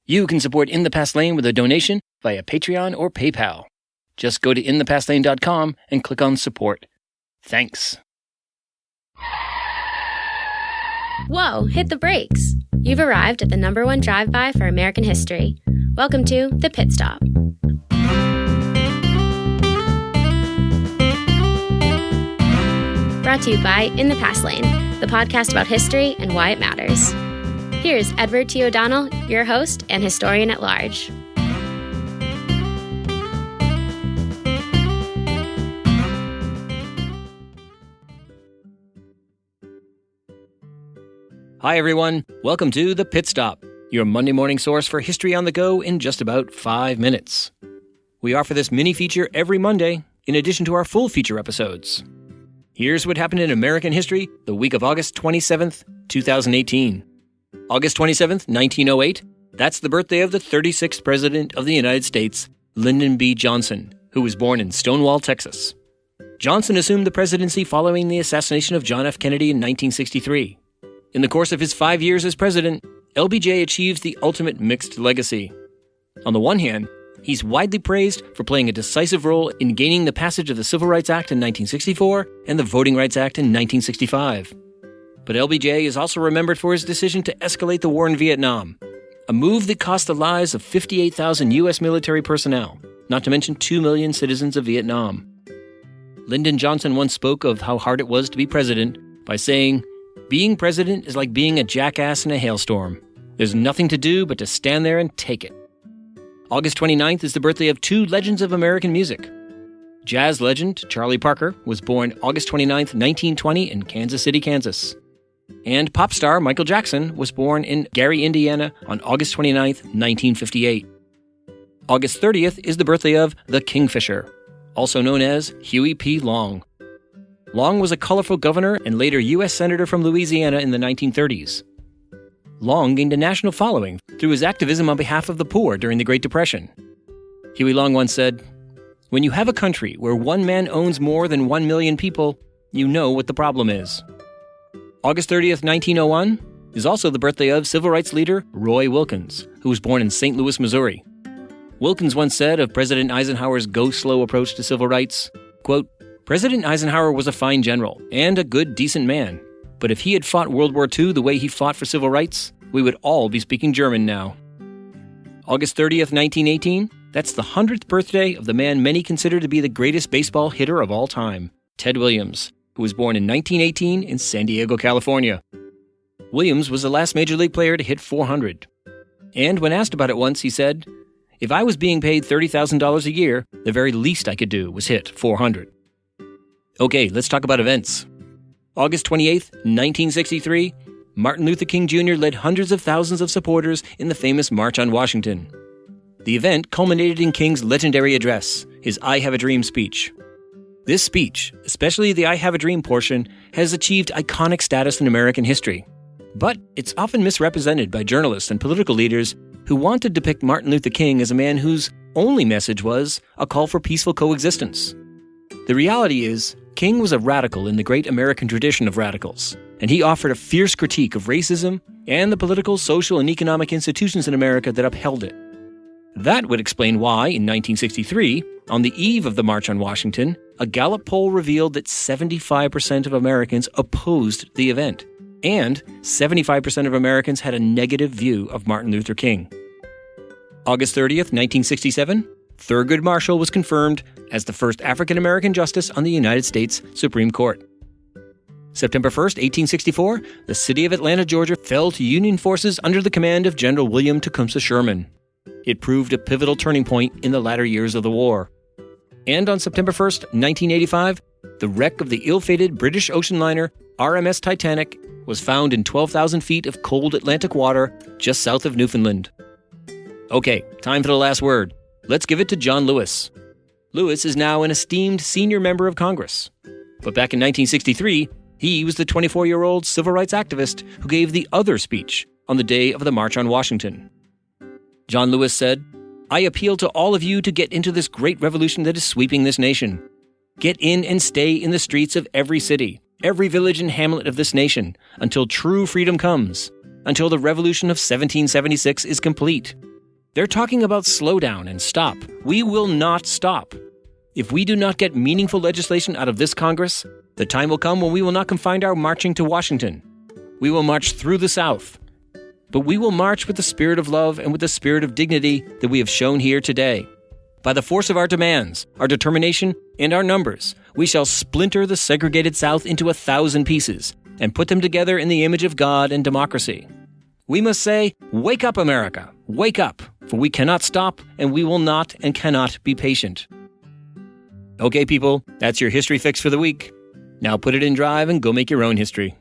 You can support In the Past Lane with a donation via Patreon or PayPal. Just go to inthepastlane.com and click on support. Thanks. Whoa, hit the brakes. You've arrived at the #1 drive-by for American history. Welcome to The Pit Stop. Brought to you by In the Past Lane, the podcast about history and why it matters. Here's Edward T. O'Donnell, your host and historian at large. Hi, everyone. Welcome to The Pit Stop, your Monday morning source for history on the go in just about 5 minutes. We offer this mini feature every Monday, in addition to our full feature episodes. Here's what happened in American history the week of August 27th, 2018. August 27th, 1908, that's the birthday of the 36th President of the United States, Lyndon B. Johnson, who was born in Stonewall, Texas. Johnson assumed the presidency following the assassination of John F. Kennedy in 1963. In the course of his 5 years as president, LBJ achieves the ultimate mixed legacy. On the one hand, he's widely praised for playing a decisive role in gaining the passage of the Civil Rights Act in 1964 and the Voting Rights Act in 1965. But LBJ is also remembered for his decision to escalate the war in Vietnam, a move that cost the lives of 58,000 U.S. military personnel, not to mention 2 million citizens of Vietnam. Lyndon Johnson once spoke of how hard it was to be president by saying, "Being president is like being a jackass in a hailstorm. There's nothing to do but to stand there and take it." August 29th is the birthday of two legends of American music. Jazz legend Charlie Parker was born August 29th, 1920 in Kansas City, Kansas. And pop star Michael Jackson was born in Gary, Indiana on August 29th, 1958. August 30th is the birthday of the Kingfisher, also known as Huey P. Long. Long was a colorful governor and later U.S. Senator from Louisiana in the 1930s. Long gained a national following through his activism on behalf of the poor during the Great Depression. Huey Long once said, "When you have a country where one man owns more than 1 million people, you know what the problem is." August 30th, 1901 is also the birthday of civil rights leader Roy Wilkins, who was born in St. Louis, Missouri. Wilkins once said of President Eisenhower's go-slow approach to civil rights, quote, "President Eisenhower was a fine general and a good, decent man. But if he had fought World War II the way he fought for civil rights, we would all be speaking German now." August 30th, 1918, that's the 100th birthday of the man many consider to be the greatest baseball hitter of all time, Ted Williams, who was born in 1918 in San Diego, California. Williams was the last Major League player to hit 400. And when asked about it once, he said, "If I was being paid $30,000 a year, the very least I could do was hit 400. Okay, let's talk about events. August 28th, 1963, Martin Luther King Jr. led hundreds of thousands of supporters in the famous March on Washington. The event culminated in King's legendary address, his I Have a Dream speech. This speech, especially the I Have a Dream portion, has achieved iconic status in American history. But it's often misrepresented by journalists and political leaders who want to depict Martin Luther King as a man whose only message was a call for peaceful coexistence. The reality is, King was a radical in the great American tradition of radicals, and he offered a fierce critique of racism and the political, social, and economic institutions in America that upheld it. That would explain why, in 1963, on the eve of the March on Washington, a Gallup poll revealed that 75% of Americans opposed the event, and 75% of Americans had a negative view of Martin Luther King. August 30th, 1967, Thurgood Marshall was confirmed as the first African-American justice on the United States Supreme Court. September 1st, 1864, the city of Atlanta, Georgia, fell to Union forces under the command of General William Tecumseh Sherman. It proved a pivotal turning point in the latter years of the war. And on September 1st, 1985, the wreck of the ill-fated British ocean liner RMS Titanic was found in 12,000 feet of cold Atlantic water just south of Newfoundland. Okay, time for the last word. Let's give it to John Lewis. Lewis is now an esteemed senior member of Congress. But back in 1963, he was the 24-year-old civil rights activist who gave the other speech on the day of the March on Washington. John Lewis said, "I appeal to all of you to get into this great revolution that is sweeping this nation. Get in and stay in the streets of every city, every village and hamlet of this nation, until true freedom comes, until the revolution of 1776 is complete. They're talking about slow down and stop. We will not stop. If we do not get meaningful legislation out of this Congress, the time will come when we will not confine our marching to Washington. We will march through the South. But we will march with the spirit of love and with the spirit of dignity that we have shown here today. By the force of our demands, our determination, and our numbers, we shall splinter the segregated South into 1,000 pieces and put them together in the image of God and democracy. We must say, wake up, America, wake up, for we cannot stop, and we will not and cannot be patient. Okay, people, that's your history fix for the week. Now put it in drive and go make your own history.